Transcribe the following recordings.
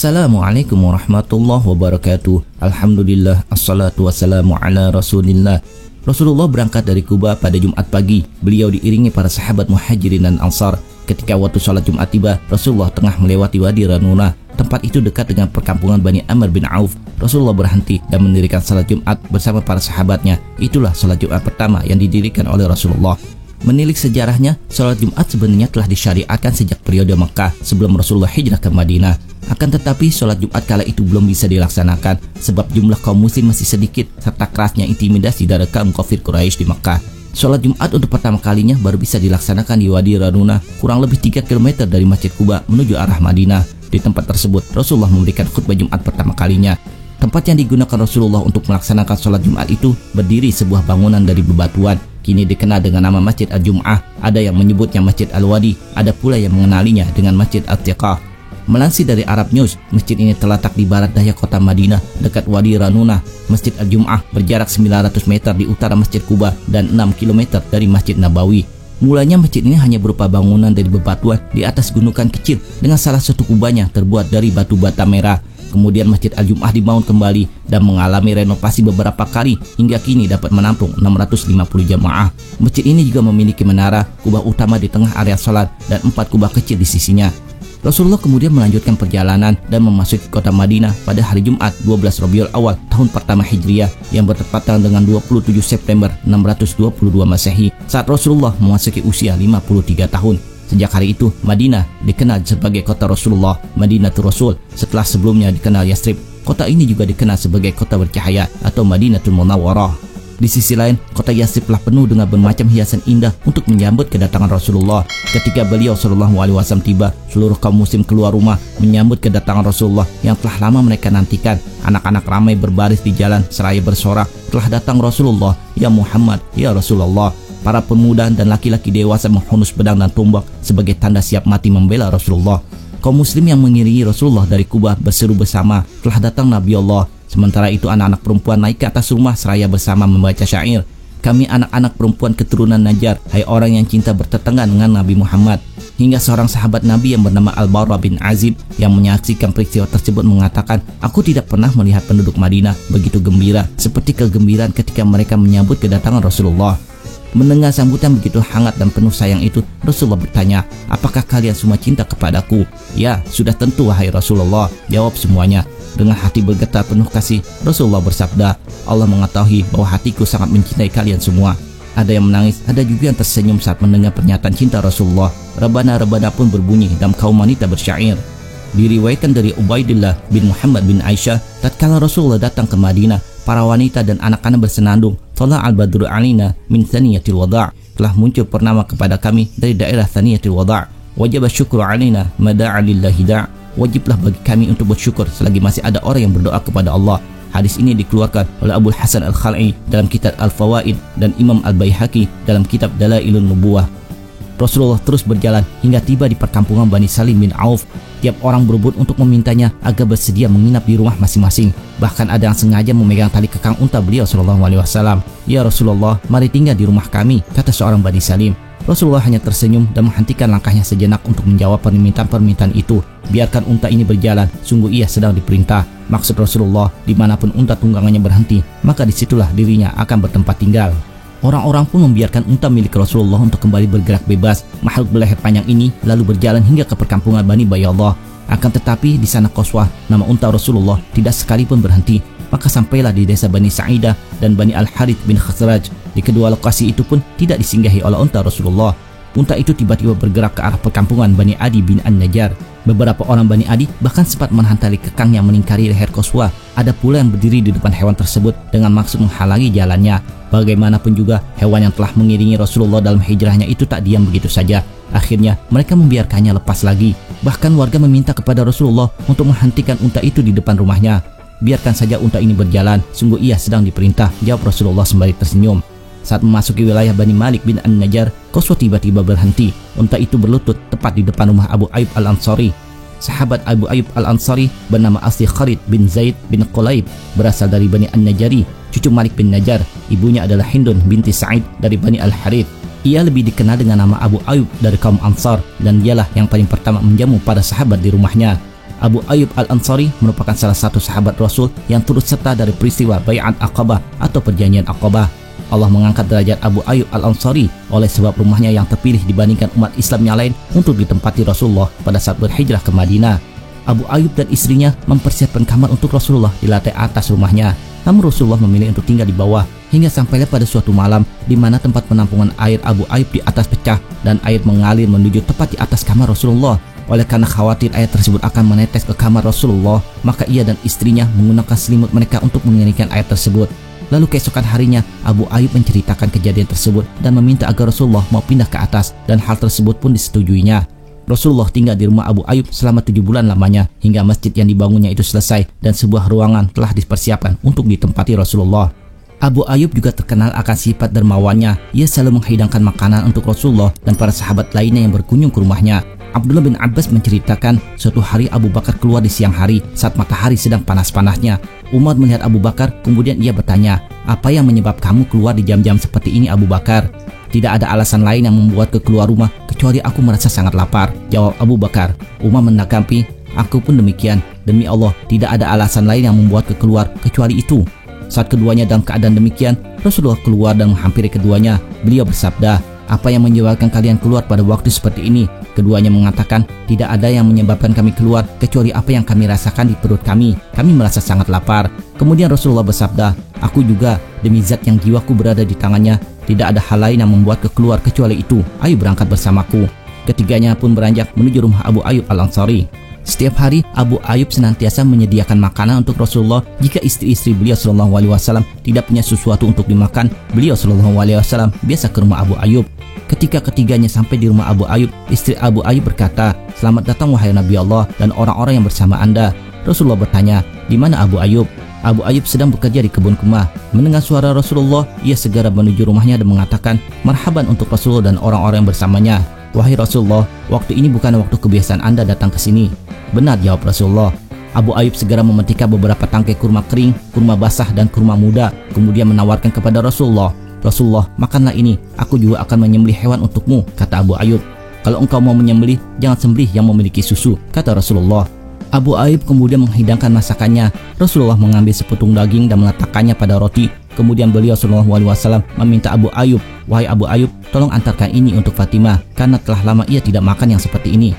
Assalamualaikum warahmatullahi wabarakatuh. Alhamdulillah, assalatu wassalamu ala rasulillah. Rasulullah berangkat dari Kuba pada Jumat pagi. Beliau diiringi para sahabat muhajirin dan ansar. Ketika waktu sholat Jumat tiba, Rasulullah tengah melewati Wadi Ranuna. Tempat itu dekat dengan perkampungan Bani Amr bin Auf. Rasulullah berhenti dan mendirikan salat Jumat bersama para sahabatnya. Itulah salat Jumat pertama yang didirikan oleh Rasulullah. Menilik sejarahnya, salat Jumat sebenarnya telah disyariatkan sejak periode Mekah sebelum Rasulullah hijrah ke Madinah. Akan tetapi salat Jumat kala itu belum bisa dilaksanakan sebab jumlah kaum muslim masih sedikit serta kerasnya intimidasi dari kaum kafir Quraisy di Mekah. Salat Jumat untuk pertama kalinya baru bisa dilaksanakan di Wadi Ranuna, kurang lebih 3 km dari Masjid Quba menuju arah Madinah. Di tempat tersebut, Rasulullah memberikan khutbah Jumat pertama kalinya. Tempat yang digunakan Rasulullah untuk melaksanakan salat Jumat itu berdiri sebuah bangunan dari bebatuan. Kini dikenal dengan nama Masjid Al-Jum'ah. Ada yang menyebutnya Masjid Al-Wadi, ada pula yang mengenalinya dengan Masjid Al-Tiqah. Melansir dari Arab News, masjid ini terletak di barat daya kota Madinah, dekat Wadi Ranuna. Masjid Al-Jum'ah berjarak 900 meter di utara Masjid Quba dan 6 km dari Masjid Nabawi. Mulanya masjid ini hanya berupa bangunan dari bebatuan di atas gunungan kecil dengan salah satu kubahnya terbuat dari batu bata merah. Kemudian Masjid Al-Jum'ah dibangun kembali dan mengalami renovasi beberapa kali hingga kini dapat menampung 650 jamaah. Masjid ini juga memiliki menara, kubah utama di tengah area salat dan 4 kubah kecil di sisinya. Rasulullah kemudian melanjutkan perjalanan dan memasuki kota Madinah pada hari Jumat 12 Rabiul Awal tahun pertama Hijriah yang bertepatan dengan 27 September 622 Masehi saat Rasulullah memasuki usia 53 tahun. Sejak hari itu, Madinah dikenal sebagai kota Rasulullah, Madinatul Rasul, setelah sebelumnya dikenal Yathrib. Kota ini juga dikenal sebagai kota bercahaya atau Madinatul Munawwarah. Di sisi lain, kota Yathrib telah penuh dengan bermacam hiasan indah untuk menyambut kedatangan Rasulullah. Ketika beliau SAW tiba, seluruh kaum muslim keluar rumah menyambut kedatangan Rasulullah yang telah lama mereka nantikan. Anak-anak ramai berbaris di jalan seraya bersorak, "Telah datang Rasulullah, ya Muhammad, ya Rasulullah." Para pemuda dan laki-laki dewasa menghunus pedang dan tombak sebagai tanda siap mati membela Rasulullah. Kaum muslim yang mengiringi Rasulullah dari Kuba berseru bersama, "Telah datang Nabi Allah." Sementara itu anak-anak perempuan naik ke atas rumah seraya bersama membaca syair, "Kami anak-anak perempuan keturunan Najjar, hai orang yang cinta bertetangga dengan Nabi Muhammad." Hingga seorang sahabat Nabi yang bernama Al-Bara bin Azib yang menyaksikan peristiwa tersebut mengatakan, "Aku tidak pernah melihat penduduk Madinah begitu gembira seperti kegembiraan ketika mereka menyambut kedatangan Rasulullah." Mendengar sambutan begitu hangat dan penuh sayang itu, Rasulullah bertanya, "Apakah kalian semua cinta kepadaku?" "Ya, sudah tentu wahai Rasulullah," jawab semuanya. Dengan hati bergetar penuh kasih, Rasulullah bersabda, "Allah mengetahui bahwa hatiku sangat mencintai kalian semua." Ada yang menangis, ada juga yang tersenyum saat mendengar pernyataan cinta Rasulullah. Rebana-rebana pun berbunyi dan kaum wanita bersyair. Diriwayatkan dari Ubaidillah bin Muhammad bin Aisyah, tatkala Rasulullah datang ke Madinah, para wanita dan anak-anak bersenandung, "Thala al-badru alina min thaniyatil wada'." Telah muncul purnama kepada kami dari daerah thaniyatil wada'. "Wajib syukru alina mada'a lillahi da'." Wajiblah bagi kami untuk bersyukur selagi masih ada orang yang berdoa kepada Allah. Hadis ini dikeluarkan oleh Abu Hasan Al-Khal'i dalam kitab Al-Fawaid dan Imam Al-Baihaqi dalam kitab Dalailun Nubuwah. Rasulullah terus berjalan hingga tiba di perkampungan Bani Salim bin Auf. Tiap orang berebut untuk memintanya agar bersedia menginap di rumah masing-masing. Bahkan ada yang sengaja memegang tali kekang unta beliau SAW. "Ya Rasulullah, mari tinggal di rumah kami," kata seorang Bani Salim. Rasulullah hanya tersenyum dan menghentikan langkahnya sejenak untuk menjawab permintaan-permintaan itu. "Biarkan unta ini berjalan, sungguh ia sedang diperintah." Maksud Rasulullah, dimanapun unta tunggangannya berhenti, maka disitulah dirinya akan bertempat tinggal. Orang-orang pun membiarkan unta milik Rasulullah untuk kembali bergerak bebas. Makhluk berleher panjang ini lalu berjalan hingga ke perkampungan Bani Baydallah. Akan tetapi di sana Qaswah, nama unta Rasulullah, tidak sekalipun berhenti. Maka sampailah di desa Bani Sa'idah dan Bani Al-Harith bin Khazraj. Di kedua lokasi itu pun tidak disinggahi oleh unta Rasulullah. Unta itu tiba-tiba bergerak ke arah perkampungan Bani Adi bin An-Najjar. Beberapa orang Bani Adi bahkan sempat menahan tali kekang yang melingkari leher Qaswah. Ada pula yang berdiri di depan hewan tersebut dengan maksud menghalangi jalannya. Bagaimanapun juga, hewan yang telah mengiringi Rasulullah dalam hijrahnya itu tak diam begitu saja. Akhirnya, mereka membiarkannya lepas lagi. Bahkan warga meminta kepada Rasulullah untuk menghentikan unta itu di depan rumahnya. "Biarkan saja unta ini berjalan, sungguh ia sedang diperintah," jawab Rasulullah sembari tersenyum. Saat memasuki wilayah Bani Malik bin An-Najjar, Qaswah tiba-tiba berhenti. Unta itu berlutut tepat di depan rumah Abu Ayyub Al-Ansari. Sahabat Abu Ayyub Al-Ansari bernama Asy Khalid bin Zaid bin Qulaib, berasal dari Bani An-Najjari, cucu Malik bin Najjar. Ibunya adalah Hindun binti Sa'id dari Bani Al-Harith. Ia lebih dikenal dengan nama Abu Ayyub dari kaum Ansar dan dialah yang paling pertama menjamu para sahabat di rumahnya. Abu Ayyub Al-Ansari merupakan salah satu sahabat Rasul yang turut serta dari peristiwa Bai'at Aqabah atau perjanjian Aqabah. Allah mengangkat derajat Abu Ayyub Al-Ansari oleh sebab rumahnya yang terpilih dibandingkan umat Islam yang lain untuk ditempati Rasulullah pada saat berhijrah ke Madinah. Abu Ayyub dan istrinya mempersiapkan kamar untuk Rasulullah di lantai atas rumahnya. Namun Rasulullah memilih untuk tinggal di bawah hingga sampailah pada suatu malam di mana tempat penampungan air Abu Ayyub di atas pecah dan air mengalir menuju tepat di atas kamar Rasulullah. Oleh karena khawatir air tersebut akan menetes ke kamar Rasulullah, maka ia dan istrinya menggunakan selimut mereka untuk mengeringkan air tersebut. Lalu keesokan harinya, Abu Ayyub menceritakan kejadian tersebut dan meminta agar Rasulullah mau pindah ke atas, dan hal tersebut pun disetujuinya. Rasulullah tinggal di rumah Abu Ayyub selama 7 bulan lamanya hingga masjid yang dibangunnya itu selesai dan sebuah ruangan telah dipersiapkan untuk ditempati Rasulullah. Abu Ayyub juga terkenal akan sifat dermawannya. Ia selalu menghidangkan makanan untuk Rasulullah dan para sahabat lainnya yang berkunjung ke rumahnya. Abdullah bin Abbas menceritakan suatu hari Abu Bakar keluar di siang hari saat matahari sedang panas-panasnya. Umar melihat Abu Bakar, kemudian ia bertanya, "Apa yang menyebab kamu keluar di jam-jam seperti ini, Abu Bakar?" "Tidak ada alasan lain yang membuatku keluar rumah kecuali aku merasa sangat lapar," jawab Abu Bakar. Umar menanggapi, "Aku pun demikian. Demi Allah, tidak ada alasan lain yang membuatku keluar kecuali itu." Saat keduanya dalam keadaan demikian, Rasulullah keluar dan menghampiri keduanya. Beliau bersabda, "Apa yang menyebabkan kalian keluar pada waktu seperti ini?" Keduanya mengatakan, "Tidak ada yang menyebabkan kami keluar kecuali apa yang kami rasakan di perut kami. Kami merasa sangat lapar." Kemudian Rasulullah bersabda, "Aku juga, demi zat yang jiwaku berada di tangannya, tidak ada hal lain yang membuatku keluar kecuali itu. Ayo berangkat bersamaku." Ketiganya pun beranjak menuju rumah Abu Ayyub Al-Ansari. Setiap hari Abu Ayyub senantiasa menyediakan makanan untuk Rasulullah. Jika istri-istri beliau SAW tidak punya sesuatu untuk dimakan, beliau SAW biasa ke rumah Abu Ayyub. Ketika ketiganya sampai di rumah Abu Ayyub, istri Abu Ayyub berkata, "Selamat datang wahai Nabi Allah dan orang-orang yang bersama Anda." Rasulullah bertanya, "Di mana Abu Ayyub?" Abu Ayyub sedang bekerja di kebun kurma. Mendengar suara Rasulullah, ia segera menuju rumahnya dan mengatakan, "Marhaban untuk Rasulullah dan orang-orang yang bersamanya." "Wahai Rasulullah, waktu ini bukan waktu kebiasaan Anda datang ke sini." "Benar," jawab Rasulullah. Abu Ayyub segera memetikkan beberapa tangkai kurma kering, kurma basah, dan kurma muda, kemudian menawarkan kepada Rasulullah. "Rasulullah, makanlah ini, aku juga akan menyembelih hewan untukmu," kata Abu Ayyub. "Kalau engkau mau menyembelih, jangan sembelih yang memiliki susu," kata Rasulullah. Abu Ayyub kemudian menghidangkan masakannya. Rasulullah mengambil seputung daging dan meletakkannya pada roti. Kemudian beliau SAW meminta Abu Ayyub, "Wahai Abu Ayyub, tolong antarkan ini untuk Fatimah, karena telah lama ia tidak makan yang seperti ini."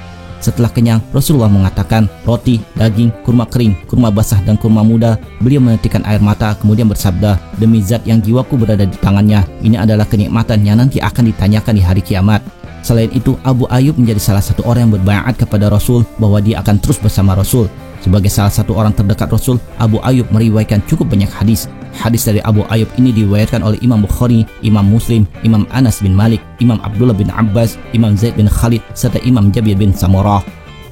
Setelah kenyang, Rasulullah mengatakan, "Roti, daging, kurma kering, kurma basah, dan kurma muda." Beliau menitikkan air mata kemudian bersabda, "Demi zat yang jiwaku berada di tangannya, ini adalah kenikmatan yang nanti akan ditanyakan di hari kiamat." Selain itu, Abu Ayyub menjadi salah satu orang yang berbaiat kepada Rasul bahwa dia akan terus bersama Rasul. Sebagai salah satu orang terdekat Rasul, Abu Ayyub meriwayatkan cukup banyak hadis. Hadis dari Abu Ayyub ini diriwayatkan oleh Imam Bukhari, Imam Muslim, Imam Anas bin Malik, Imam Abdullah bin Abbas, Imam Zaid bin Khalid, serta Imam Jabir bin Samurah.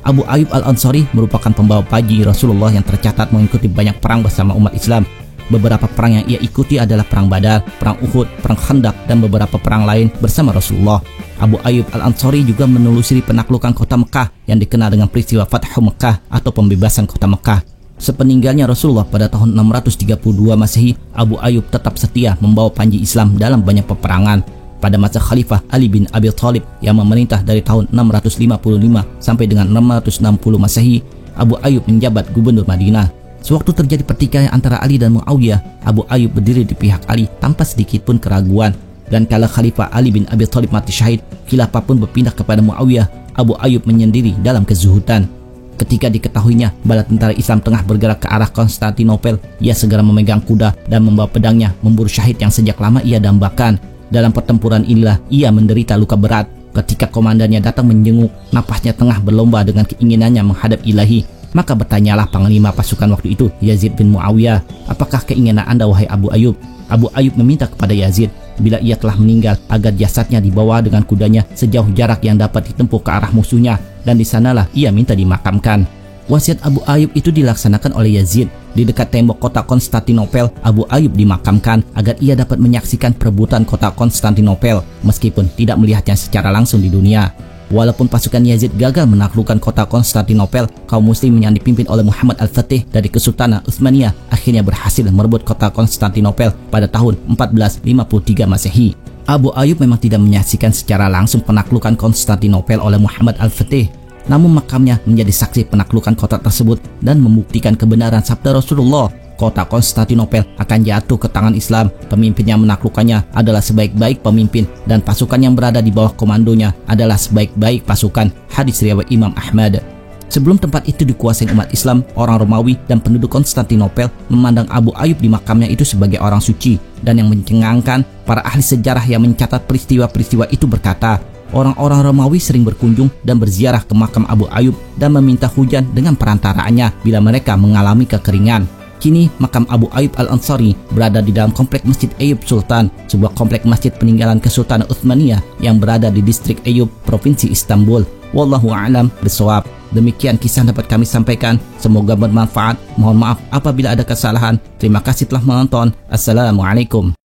Abu Ayyub Al-Ansari merupakan pembawa paji Rasulullah yang tercatat mengikuti banyak perang bersama umat Islam. Beberapa perang yang ia ikuti adalah Perang Badar, Perang Uhud, Perang Khandaq, dan beberapa perang lain bersama Rasulullah. Abu Ayyub Al-Ansari juga menelusuri penaklukan kota Mekah yang dikenal dengan peristiwa Fathu Mekah atau pembebasan kota Mekah. Sepeninggalnya Rasulullah pada tahun 632 Masehi, Abu Ayyub tetap setia membawa panji Islam dalam banyak peperangan. Pada masa Khalifah Ali bin Abi Thalib yang memerintah dari tahun 655 sampai dengan 660 Masehi, Abu Ayyub menjabat gubernur Madinah. Sewaktu terjadi pertikaian antara Ali dan Muawiyah, Abu Ayyub berdiri di pihak Ali tanpa sedikit pun keraguan. Dan kala Khalifah Ali bin Abi Thalib mati syahid, khilafah pun berpindah kepada Muawiyah. Abu Ayyub menyendiri dalam kezuhudan. Ketika diketahuinya bala tentara Islam tengah bergerak ke arah Konstantinopel, ia segera memegang kuda dan membawa pedangnya memburu syahid yang sejak lama ia dambakan. Dalam pertempuran inilah ia menderita luka berat. Ketika komandannya datang menjenguk, napasnya tengah berlomba dengan keinginannya menghadap Ilahi. Maka bertanyalah panglima pasukan waktu itu, Yazid bin Muawiyah, "Apakah keinginan Anda wahai Abu Ayyub?" Abu Ayyub meminta kepada Yazid, bila ia telah meninggal, agar jasadnya dibawa dengan kudanya sejauh jarak yang dapat ditempuh ke arah musuhnya, dan di sanalah ia minta dimakamkan. Wasiat Abu Ayyub itu dilaksanakan oleh Yazid. Di dekat tembok kota Konstantinopel, Abu Ayyub dimakamkan agar ia dapat menyaksikan perebutan kota Konstantinopel, meskipun tidak melihatnya secara langsung di dunia. Walaupun pasukan Yazid gagal menaklukkan kota Konstantinopel, kaum muslim yang dipimpin oleh Muhammad Al-Fatih dari Kesultanan Utsmaniyah akhirnya berhasil merebut kota Konstantinopel pada tahun 1453 Masehi. Abu Ayyub memang tidak menyaksikan secara langsung penaklukan Konstantinopel oleh Muhammad Al-Fatih. Namun makamnya menjadi saksi penaklukan kota tersebut dan membuktikan kebenaran sabda Rasulullah. Kota Konstantinopel akan jatuh ke tangan Islam. Pemimpin yang menaklukkannya adalah sebaik-baik pemimpin dan pasukan yang berada di bawah komandonya adalah sebaik-baik pasukan. Hadis riwayat Imam Ahmad. Sebelum tempat itu dikuasai umat Islam, orang Romawi dan penduduk Konstantinopel memandang Abu Ayyub di makamnya itu sebagai orang suci. Dan yang mencengangkan, para ahli sejarah yang mencatat peristiwa-peristiwa itu berkata, orang-orang Romawi sering berkunjung dan berziarah ke makam Abu Ayyub dan meminta hujan dengan perantaraannya bila mereka mengalami kekeringan. Kini makam Abu Ayyub Al-Ansari berada di dalam komplek Masjid Ayyub Sultan, sebuah komplek masjid peninggalan Kesultanan Utsmaniyah yang berada di distrik Ayyub, Provinsi Istanbul. Wallahu a'lam bishawab. Demikian kisah dapat kami sampaikan. Semoga bermanfaat. Mohon maaf apabila ada kesalahan. Terima kasih telah menonton. Assalamualaikum.